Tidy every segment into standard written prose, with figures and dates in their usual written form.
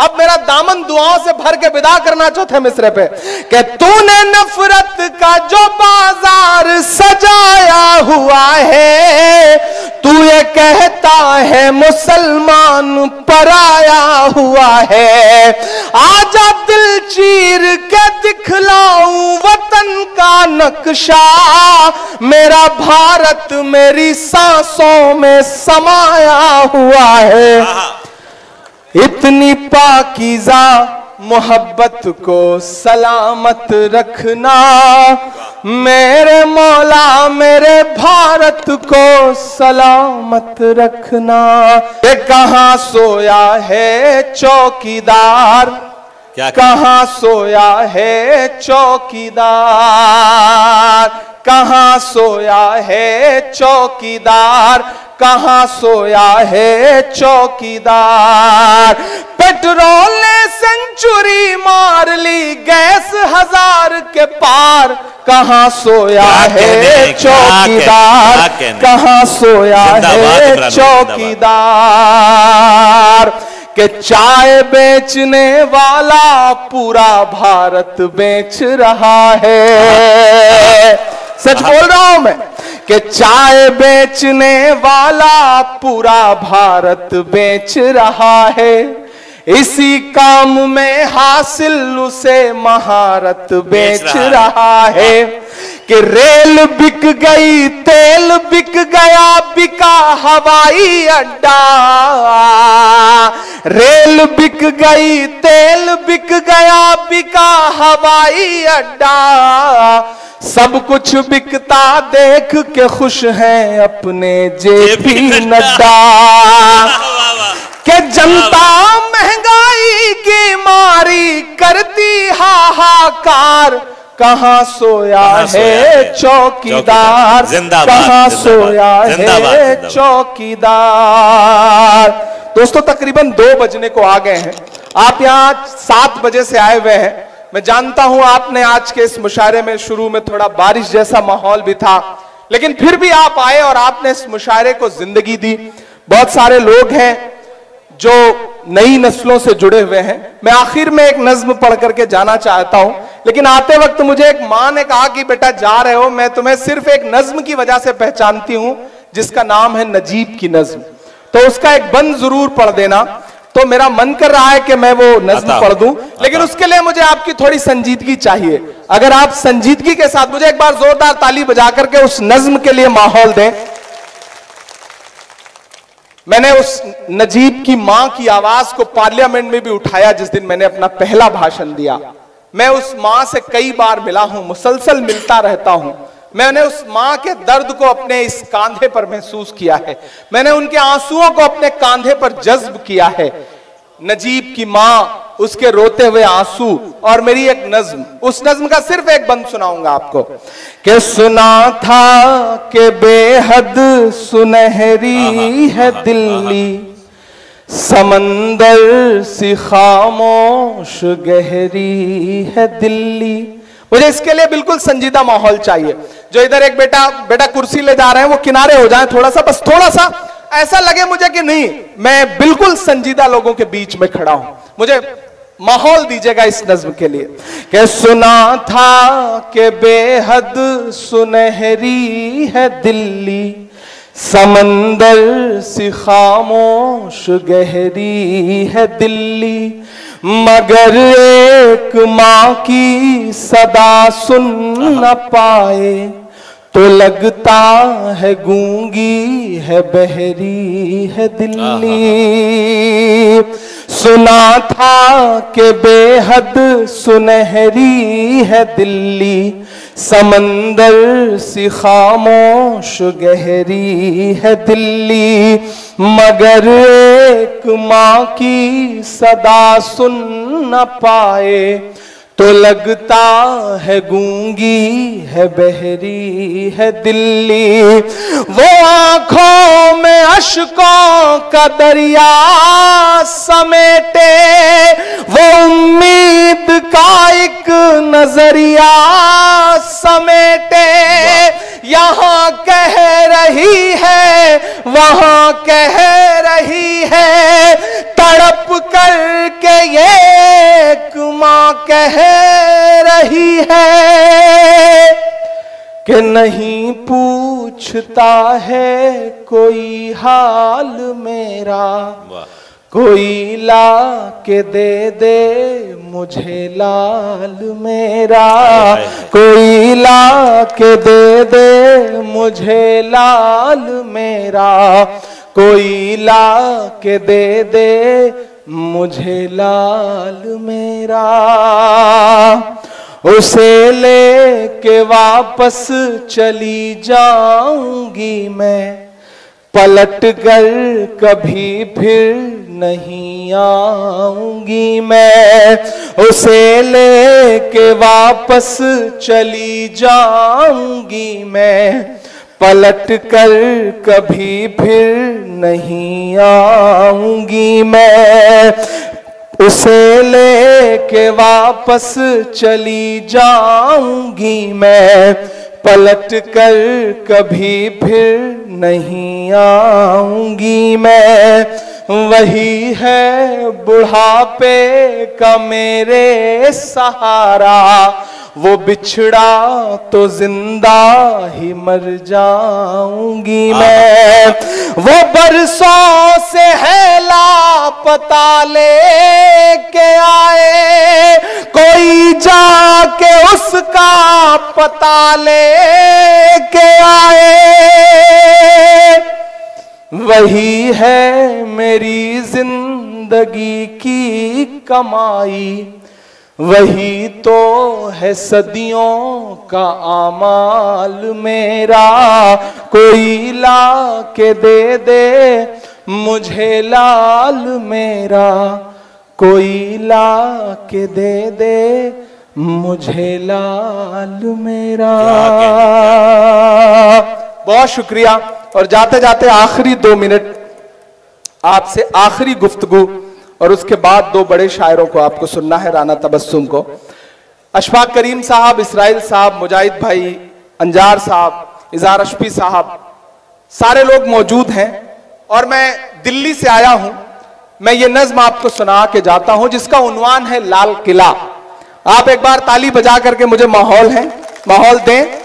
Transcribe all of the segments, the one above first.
अब मेरा दामन दुआओं से भर के विदा करना चौथे मिसरे पे कि तूने नफरत का जो बाजार सजाया हुआ है, तू ये कहता है मुसलमान पराया हुआ है। आजा दिल चीर के दिखलाऊं वतन का नक्शा, मेरा भारत मेरी सांसों में समाया हुआ है। इतनी पाकीज़ा मोहब्बत को सलामत रखना, मेरे मौला मेरे भारत को सलामत रखना। ये कहाँ सोया है चौकीदार, कहाँ सोया है चौकीदार, कहाँ सोया है चौकीदार, कहाँ सोया है चौकीदार। पेट्रोल ने सेंचुरी मार ली, गैस 1000 के पार, कहाँ सोया है चौकीदार, कहाँ सोया है चौकीदार। कि चाय बेचने वाला पूरा भारत बेच रहा है, सच बोल रहा हूं मैं, कि चाय बेचने वाला पूरा भारत बेच रहा है। इसी काम में हासिल उसे महारत बेच रहा है। कि रेल बिक गई तेल बिक गया, बिका हवाई अड्डा, रेल बिक गई तेल बिक गया, बिका हवाई अड्डा। सब कुछ बिकता देख के खुश हैं अपने जेपी नड्डा। कि जनता महंगाई की मारी करती हाहाकार, कहाँ सोया है चौकीदार, कहाँ सोया है चौकीदार। दोस्तों तकरीबन 2 बजने को आ गए हैं, आप यहाँ 7 बजे से आए हुए हैं। मैं जानता हूं आपने आज के इस मुशायरे में शुरू में थोड़ा बारिश जैसा माहौल भी था, लेकिन फिर भी आप आए और आपने इस मुशायरे को जिंदगी दी। बहुत सारे लोग हैं जो नई नस्लों से जुड़े हुए हैं। मैं आखिर में एक नज्म पढ़ करके जाना चाहता हूं, लेकिन आते वक्त मुझे एक मां ने कहा कि बेटा जा रहे हो, मैं तुम्हें सिर्फ एक नज्म की वजह से पहचानती हूं जिसका नाम है नजीब की नज्म, तो उसका एक बंद जरूर पढ़ देना। तो मेरा मन कर रहा है कि मैं वो नज्म पढ़ दूं, लेकिन उसके लिए मुझे आपकी थोड़ी संजीदगी चाहिए। अगर आप संजीदगी के साथ मुझे एक बार जोरदार ताली बजा करके उस नज्म के लिए माहौल दें। मैंने उस नजीब की मां की आवाज को पार्लियामेंट में भी उठाया जिस दिन मैंने अपना पहला भाषण दिया। मैं उस मां से कई बार मिला हूं, मुसलसल मिलता रहता हूं। मैंने उस मां के दर्द को अपने इस कांधे पर महसूस किया है, मैंने उनके आंसुओं को अपने कांधे पर जज्ब किया है। नजीब की मां, उसके रोते हुए आंसू और मेरी एक नज्म, उस नज्म का सिर्फ एक बंद सुनाऊंगा आपको। कि सुना था कि बेहद सुनहरी है दिल्ली, समंदर सी खामोश गहरी है दिल्ली। मुझे इसके लिए बिल्कुल संजीदा माहौल चाहिए। जो इधर एक बेटा कुर्सी ले जा रहे हैं वो किनारे हो जाए थोड़ा सा, बस थोड़ा सा ऐसा लगे मुझे कि नहीं, मैं बिल्कुल संजीदा लोगों के बीच में खड़ा हूं। मुझे माहौल दीजिएगा इस नज्म के लिए। कि सुना था कि बेहद सुनहरी है दिल्ली, समंदर सी खामोश गहरी है दिल्ली, मगर एक मां की सदा सुन न पाए तो लगता है गूंगी है बहरी है दिल्ली। सुना था कि बेहद सुनहरी है दिल्ली, समंदर सी खामोश गहरी है दिल्ली, मगर एक मां की सदा सुन न पाए तो लगता है गूंगी है बहरी है दिल्ली। वो आंखों में अश्कों का दरिया समेटे, वो उम्मीद का एक नजरिया समेटे, यहाँ कह रही है वहां कह रही है, तड़प करके ये एक माँ कह रही है कि नहीं पूछता है कोई हाल मेरा, कोई ला के दे मुझे लाल मेरा, कोई ला के दे मुझे लाल मेरा, कोई ला के दे मुझे लाल मेरा। उसे लेके वापस चली जाऊंगी मैं, पलट कर कभी फिर नहीं आऊंगी मैं। उसे लेके वापस चली जाऊंगी मैं, पलट कर कभी फिर नहीं आऊंगी मैं। उसे लेके वापस चली जाऊंगी मैं, पलट कर कभी फिर नहीं आऊंगी मैं। वही है बुढ़ापे का मेरे सहारा, वो बिछड़ा तो जिंदा ही मर जाऊंगी मैं। वो बरसों से है लापता लेके आए, कोई जाके उसका पता लेके आए। वही है मेरी जिंदगी की कमाई, वही तो है सदियों का आमाल मेरा। कोई ला के दे मुझे लाल मेरा, कोई ला के दे मुझे लाल मेरा। बहुत शुक्रिया। और जाते जाते आखिरी 2 मिनट आपसे आखिरी गुफ्तगू, और उसके बाद 2 बड़े शायरों को आपको सुनना है, राना तबस्सुम को। अशफाक करीम साहब, इसराइल साहब, मुजाहिद भाई, अंजार साहब, इज़ार अशफी साहब, सारे लोग मौजूद हैं। और मैं दिल्ली से आया हूं। मैं ये नज्म आपको सुना के जाता हूं जिसका उन्वान है लाल किला। आप एक बार ताली बजा करके मुझे माहौल दें।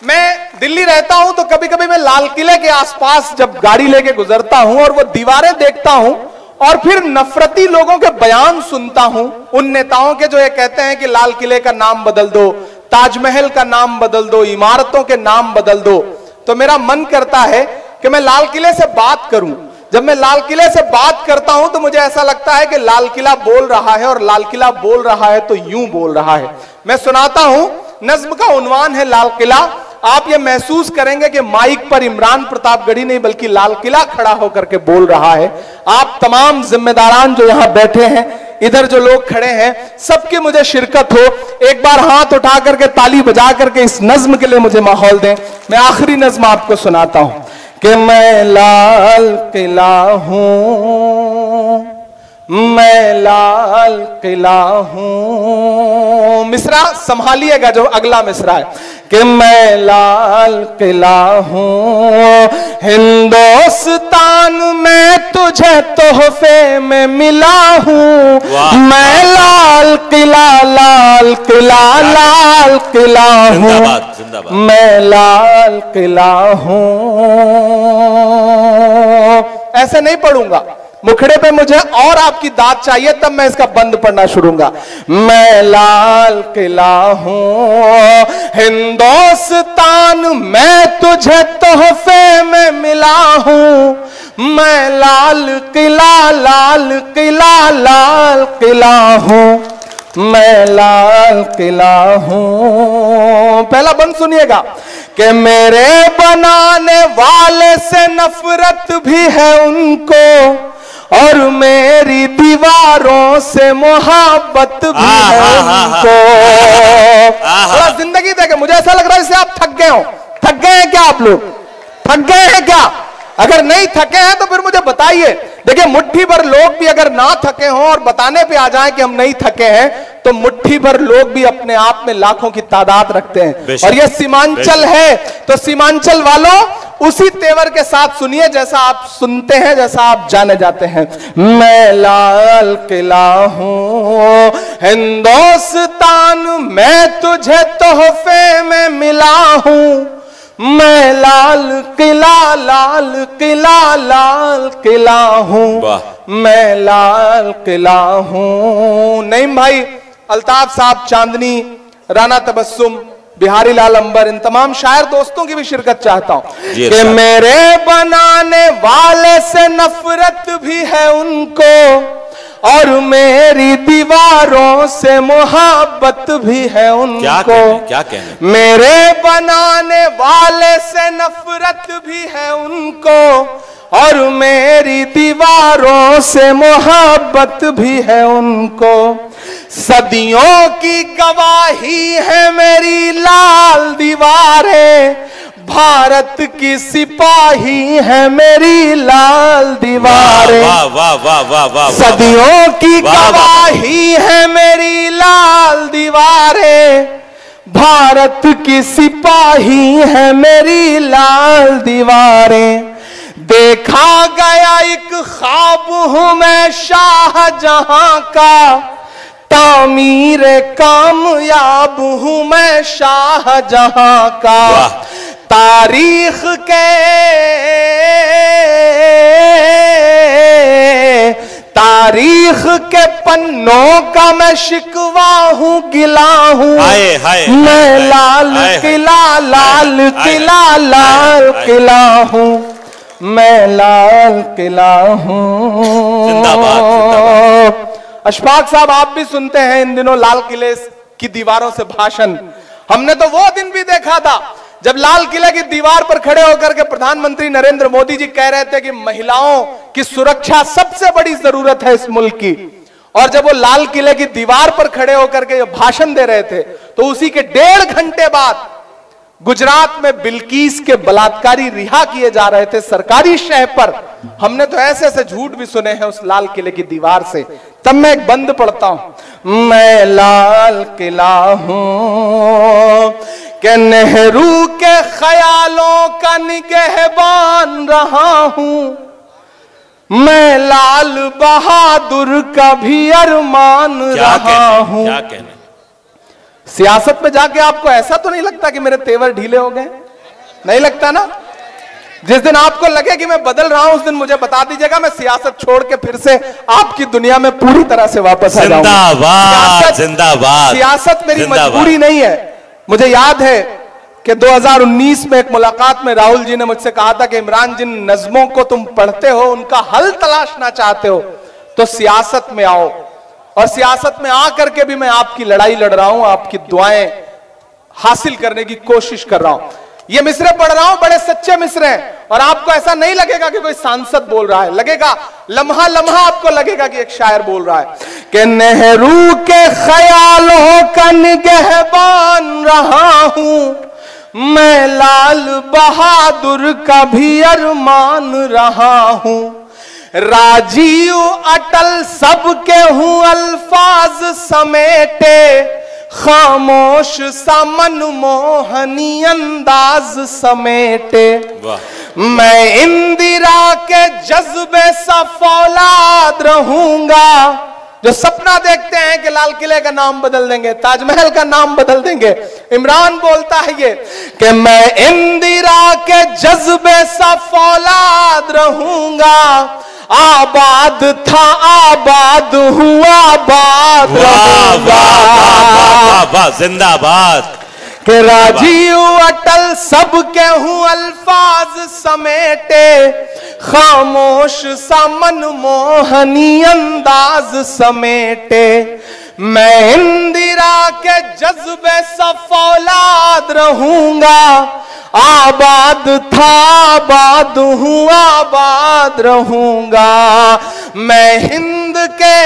मैं दिल्ली रहता हूं तो कभी कभी मैं लाल किले के आसपास जब गाड़ी लेके गुजरता हूं और वो दीवारें देखता हूं और फिर नफरती लोगों के बयान सुनता हूं, उन नेताओं के जो ये कहते हैं कि लाल किले का नाम बदल दो, ताजमहल का नाम बदल दो, इमारतों के नाम बदल दो, तो मेरा मन करता है कि मैं लाल किले से बात करूं। जब मैं लाल किले से बात करता हूं तो मुझे ऐसा लगता है कि लाल किला बोल रहा है, और लाल किला बोल रहा है तो यूं बोल रहा है। मैं सुनाता हूं, नज्म का उन्वान है लाल किला। आप ये महसूस करेंगे कि माइक पर इमरान प्रतापगढ़ी नहीं बल्कि लाल किला खड़ा होकर के बोल रहा है। आप तमाम जिम्मेदारान जो यहां बैठे हैं, इधर जो लोग खड़े हैं, सबकी मुझे शिरकत हो। एक बार हाथ उठा करके ताली बजा करके इस नज्म के लिए मुझे माहौल दें। मैं आखिरी नज्म आपको सुनाता हूं कि मैं लाल किला हूं, मैं लाल किला हूं। मिसरा संभालिएगा जो अगला मिसरा है कि मैं लाल किला हूं, हिंदुस्तान में तुझे तोहफे में मिला हूं। मैं लाल किला हूं, मैं लाल किला हूं। ऐसे नहीं पढ़ूंगा, मुखड़े पे मुझे और आपकी दाद चाहिए, तब मैं इसका बंद पढ़ना शुरूंगा। मैं लाल किला हूं, हिंदुस्तान में तुझे तोहफे में मिला हूं। मैं लाल किला हूं, मैं लाल किला हूं। पहला बंद सुनिएगा कि मेरे बनाने वाले से नफरत भी है उनको, और मेरी दीवारों से मोहब्बत भी है उनको। थोड़ा जिंदगी देखे, मुझे ऐसा लग रहा है जैसे आप थक गए हो। थक गए हैं क्या आप लोग? थक गए हैं क्या? अगर नहीं थके हैं तो फिर मुझे बताइए। देखिए, मुट्ठी भर लोग भी अगर ना थके हों और बताने पे आ जाएं कि हम नहीं थके हैं तो मुट्ठी भर लोग भी अपने आप में लाखों की तादाद रखते हैं। और ये सीमांचल है, तो सीमांचल वालों उसी तेवर के साथ सुनिए जैसा आप सुनते हैं, जैसा आप जाने जाते हैं। मैं लाल किला हूं हिंदुस्तान, मैं तुझे तोहफे में मिला हूं। मैं लाल किला, लाल किला, लाल किला हूं, मैं लाल किला हूं। नईम भाई, अल्ताफ साहब चांदनी, राना तबस्सुम, बिहारी लाल अंबर, इन तमाम शायर दोस्तों की भी शिरकत चाहता हूं कि मेरे बनाने वाले से नफरत भी है उनको और मेरी दीवारों से मोहब्बत भी है उनको। क्या कहने? मेरे बनाने वाले से नफरत भी है उनको और मेरी दीवारों से मोहब्बत भी है उनको। सदियों की गवाही है मेरी लाल दीवारें, भारत की सिपाही है मेरी लाल दीवारें। वाह वाह वाह वाह वाह। सदियों की गवाही है मेरी लाल दीवारें, भारत की सिपाही है मेरी लाल दीवारें। देखा गया एक ख्वाब हूं मैं शाहजहां का, तामीर कामयाब हूं मैं शाहजहां का। तारीख के पन्नों का मैं शिकवा हूं, गिला हूं। मैं लाल किला, लाल किला, लाल किला हूं, मैं लाल किला हूं। अशफाक साहब, आप भी सुनते हैं इन दिनों लाल किले की दीवारों से भाषण। हमने तो वो दिन भी देखा था जब लाल किले की दीवार पर खड़े होकर के प्रधानमंत्री नरेंद्र मोदी जी कह रहे थे कि महिलाओं की सुरक्षा सबसे बड़ी जरूरत है इस मुल्क की। और जब वो लाल किले की दीवार पर खड़े होकर के भाषण दे रहे थे तो उसी के 1.5 घंटे बाद गुजरात में बिल्किस के बलात्कारी रिहा किए जा रहे थे सरकारी शह पर। हमने तो ऐसे ऐसे झूठ भी सुने हैं उस लाल किले की दीवार से। तब मैं एक बंद पढ़ता हूं, मैं लाल किला हूं कि नेहरू के ख्यालों का निगहबान रहा हूं, मैं लाल बहादुर का भी अरमान रहा हूं। क्या कहने? सियासत में जाके आपको ऐसा तो नहीं लगता कि मेरे तेवर ढीले हो गए? नहीं लगता ना? जिस दिन आपको लगे कि मैं बदल रहा हूं उस दिन मुझे बता दीजिएगा, मैं सियासत छोड़ के फिर से आपकी दुनिया में पूरी तरह से वापस आ जाऊंगा। जिंदाबाद, जिंदाबाद। सियासत मेरी मजबूरी नहीं है। मुझे याद है कि 2019 में एक मुलाकात में राहुल जी ने मुझसे कहा था कि इमरान, जिन नज्मों को तुम पढ़ते हो उनका हल तलाशना चाहते हो तो सियासत में आओ। और सियासत में आकर के भी मैं आपकी लड़ाई लड़ रहा हूं, आपकी दुआएं हासिल करने की कोशिश कर रहा हूं। ये मिसरे पढ़ रहा हूं, बड़े सच्चे मिसरे हैं। और आपको ऐसा नहीं लगेगा कि कोई सांसद बोल रहा है, लगेगा लम्हा लम्हा आपको लगेगा कि एक शायर बोल रहा है कि नेहरू के ख्यालों का निगहबान रहा हूं, मैं लाल बहादुर का भी अरमान रहा हूं। राजीव अटल सबके हूं अल्फाज समेटे, खामोश सा मनमोहनी अंदाज समेटे। मैं इंदिरा के जज्बे सा फौलाद रहूंगा, जो सपना देखते हैं कि लाल किले का नाम बदल देंगे, ताजमहल का नाम बदल देंगे। इमरान बोलता है ये कि मैं इंदिरा के जज्बे सा फौलाद रहूंगा, आबाद था आबाद हुआ, आबाद रहूंगा। जिंदाबाद। कि राजीव अटल सबके हूं अल्फाज समेटे, खामोश सा मनमोहनी अंदाज समेटे। मैं इंदिरा के जज्बे सा फौलाद रहूंगा, आबाद था आबाद हूं, आबाद रहूंगा। मैं हिंद के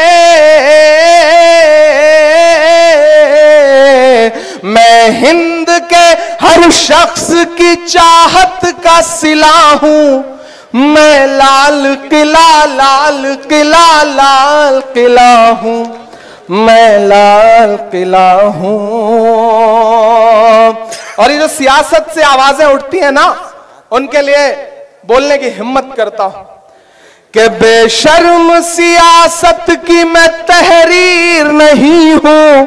हर शख्स की चाहत का सिला हूं, मैं लाल किला, लाल किला, लाल किला हूं, मैं लाल किला हूं। और ये जो सियासत से आवाजें उठती हैं ना, उनके लिए बोलने की हिम्मत करता हूं कि बेशर्म सियासत की मैं तहरीर नहीं हूं,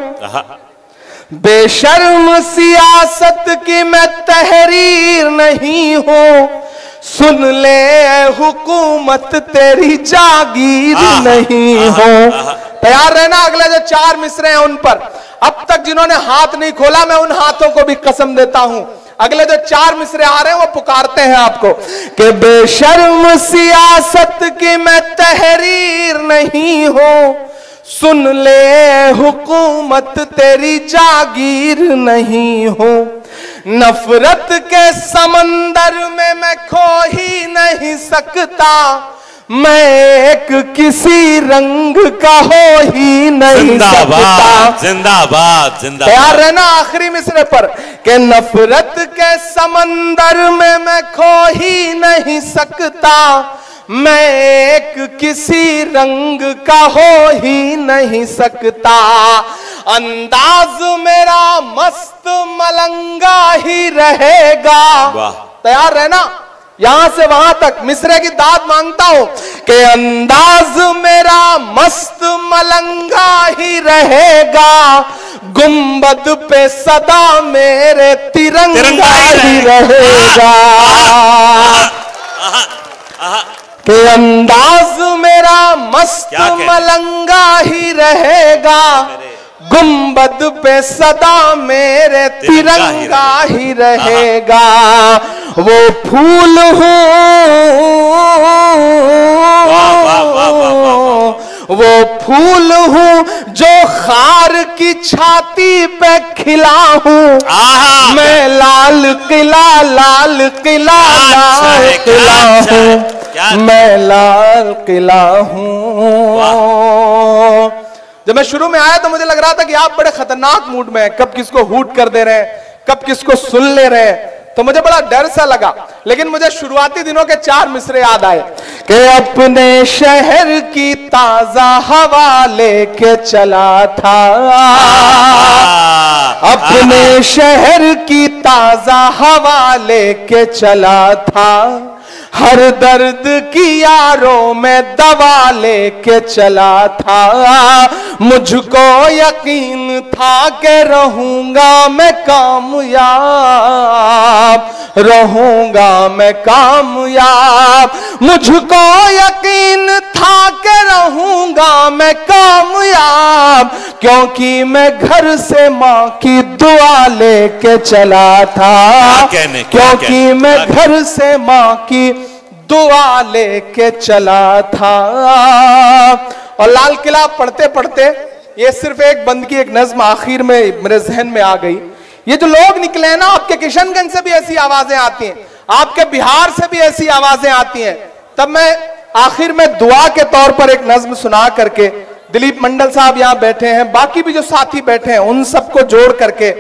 बेशर्म सियासत की मैं तहरीर नहीं हूं, सुन ले हुकूमत तेरी जागीर नहीं हो। तैयार रहना अगले जो 4 मिसरे हैं उन पर। अब तक जिन्होंने हाथ नहीं खोला, मैं उन हाथों को भी कसम देता हूं, अगले जो 4 मिसरे आ रहे हैं वो पुकारते हैं आपको कि बेशर्म सियासत की मैं तहरीर नहीं हो, सुन ले हुकूमत तेरी जागीर नहीं हो। नफरत के समंदर में मैं खो ही नहीं सकता, मैं एक किसी रंग का हो ही नहीं सकता। जिंदाबाद जिंदाबाद। तैयार रहना आखिरी मिसरे पर कि नफरत के समंदर में मैं खो ही नहीं सकता, मैं एक किसी रंग का हो ही नहीं सकता। अंदाज मेरा मस्त मलंगा ही रहेगा। तैयार रहना, यहां से वहां तक मिसरे की दाद मांगता हूं कि अंदाज मेरा मस्त मलंगा ही रहेगा, गुंबद पे सदा मेरे तिरंगा ही रहेगा। कि अंदाज मेरा मस्त मलंगा ही रहेगा, गुंबद पे सदा मेरे तिरंगा ही रहेगा। वो फूल हूँ, वो फूल हूँ जो खार की छाती पे खिला हूँ, मैं लाल किला लाल किला लाल किला हूँ, मैं लाल किला हूँ। जब मैं शुरू में आया तो मुझे लग रहा था कि आप बड़े खतरनाक मूड में हैं, कब किसको हूट कर दे रहे हैं, कब किसको सुन ले रहे हैं, तो मुझे बड़ा डर सा लगा। लेकिन मुझे शुरुआती दिनों के 4 मिसरे याद आए कि अपने शहर की ताजा हवा लेके चला था, अपने शहर की ताजा हवा लेके चला था, हर दर्द की यारों में दवा लेके चला था, मुझको यकीन था कि रहूंगा मैं कामयाब, रहूंगा मैं कामयाब, मुझको यकीन था कि रहूंगा मैं कामयाब, क्योंकि मैं घर से माँ की दुआ लेके चला था, क्योंकि मैं घर से माँ की दुआ लेके चला था। और लाल किला पढ़ते पढ़ते ये सिर्फ एक बंद की एक नज्म आखिर में मेरे जहन में आ गई। ये जो लोग निकले हैं ना, आपके किशनगंज से भी ऐसी आवाजें आती हैं, आपके बिहार से भी ऐसी आवाजें आती हैं। तब मैं आखिर में दुआ के तौर पर एक नज्म सुना करके, दिलीप मंडल साहब यहां बैठे हैं, बाकी भी जो साथी बैठे हैं, उन सबको जोड़ करके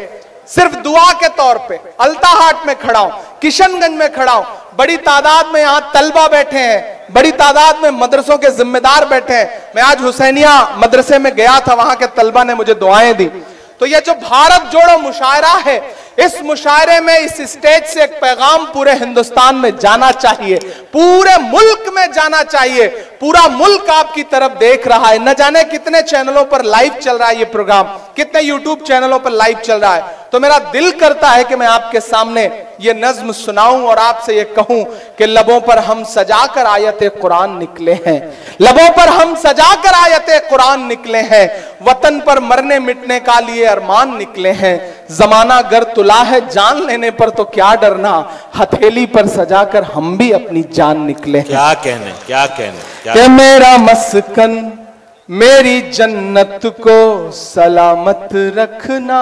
सिर्फ दुआ के तौर पे अल्ताहाट में खड़ा हूं, किशनगंज में खड़ा हूं, बड़ी तादाद में यहां तलबा बैठे हैं, बड़ी तादाद में मदरसों के जिम्मेदार बैठे हैं। मैं आज हुसैनिया मदरसे में गया था, वहां के तलबा ने मुझे दुआएं दी। तो ये जो भारत जोड़ो मुशायरा है, इस मुशायरे में इस स्टेज से एक पैगाम पूरे हिंदुस्तान में जाना चाहिए, पूरे मुल्क में जाना चाहिए। पूरा मुल्क आपकी तरफ देख रहा है, न जाने कितने चैनलों पर लाइव चल रहा है ये प्रोग्राम, कितने यूट्यूब चैनलों पर लाइव चल रहा है। तो मेरा दिल करता है कि मैं आपके सामने ये नज्म सुनाऊं और आपसे ये कहूं कि लबों पर हम सजाकर आयते कुरान निकले हैं, लबों पर हम सजाकर आयते कुरान निकले हैं, वतन पर मरने मिटने का लिए अरमान निकले हैं, जमाना गर तुला है जान लेने पर तो क्या डरना, हथेली पर सजाकर हम भी अपनी जान निकले हैं। क्या कहने, क्या कहने, क्या कि मेरा मस्कन मेरी जन्नत को सलामत रखना।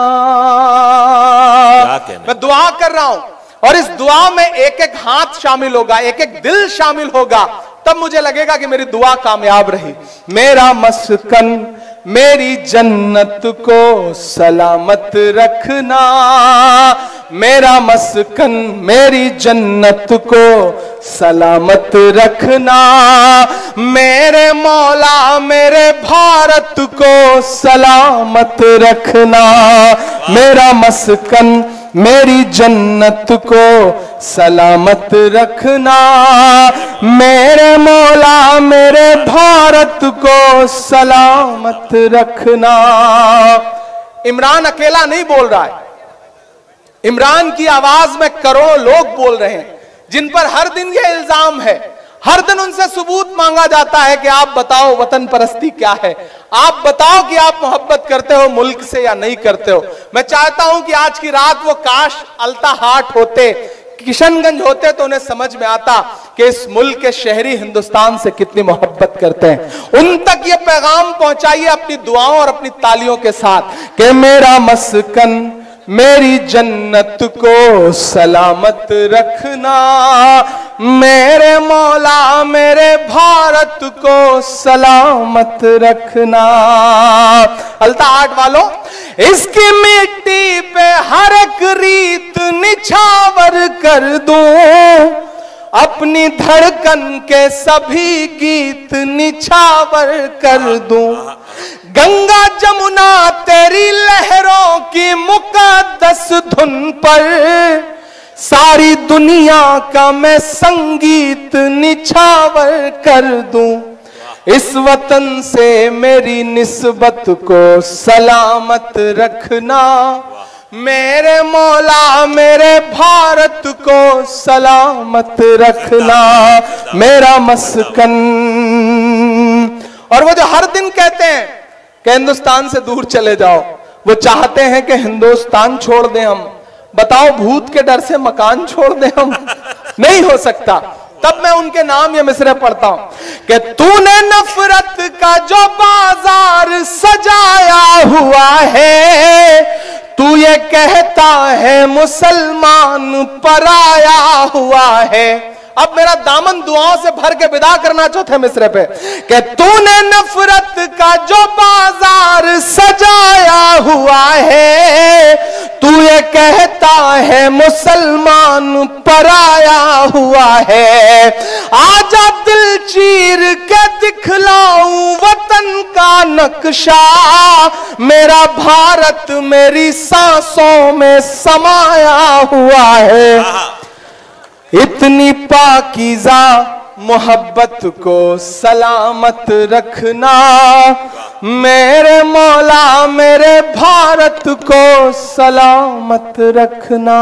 मैं दुआ कर रहा हूं और इस दुआ में एक एक हाथ शामिल होगा, एक एक दिल शामिल होगा, तब मुझे लगेगा कि मेरी दुआ कामयाब रही। मेरा मस्कन मेरी जन्नत को सलामत रखना, मेरा मस्कन मेरी जन्नत को सलामत रखना। मेरे मौला मेरे भारत को सलामत रखना। मेरा मस्कन मेरी जन्नत को सलामत रखना। मेरे मौला मेरे भारत को सलामत रखना। इमरान अकेला नहीं बोल रहा है, इमरान की आवाज में करोड़ों लोग बोल रहे हैं जिन पर हर दिन ये इल्जाम है, हर दिन उनसे सबूत मांगा जाता है कि आप बताओ वतन परस्ती क्या है, आप बताओ कि आप मोहब्बत करते हो मुल्क से या नहीं करते हो। मैं चाहता हूं कि आज की रात वो काश अल्ताहाट होते, किशनगंज होते तो उन्हें समझ में आता कि इस मुल्क के शहरी हिंदुस्तान से कितनी मोहब्बत करते हैं। उन तक ये पैगाम पहुंचाइए अपनी दुआओं और अपनी तालियों के साथ कि मेरा मस्कन मेरी जन्नत को सलामत रखना। मेरे मौला मेरे भारत को सलामत रखना। अल्ताहाट वालों, इसकी मिट्टी पे हर एक रीत निछावर कर दूं, अपनी धड़कन के सभी गीत निछावर कर दूं। गंगा जमुना तेरी लहरों की मुकद्दस धुन पर सारी दुनिया का मैं संगीत निछावर कर दूं। इस वतन से मेरी निस्बत को सलामत रखना। मेरे मौला मेरे भारत को सलामत रखना। मेरा मस्कन। और वो जो हर दिन कहते हैं कि हिंदुस्तान से दूर चले जाओ, वो चाहते हैं कि हिंदुस्तान छोड़ दें हम। बताओ भूत के डर से मकान छोड़ दें हम? नहीं हो सकता। तब मैं उनके नाम ये मिसरे पढ़ता हूं कि तूने नफरत का जो बाजार सजाया हुआ है, तू ये कहता है मुसलमान पराया हुआ है। अब मेरा दामन दुआओं से भर के विदा करना चाहते मिसरे पे कि तूने नफरत का जो बाजार सजाया हुआ है, तू ये कहता है मुसलमान पराया हुआ है। आजा दिल चीर के दिखलाऊं वतन का नक्शा, मेरा भारत मेरी सांसों में समाया हुआ है। इतनी पाकीज़ा मोहब्बत को सलामत रखना। मेरे मौला मेरे भारत को सलामत रखना।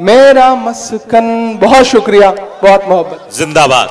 मेरा मस्कन। बहुत शुक्रिया, बहुत मोहब्बत। जिंदाबाद।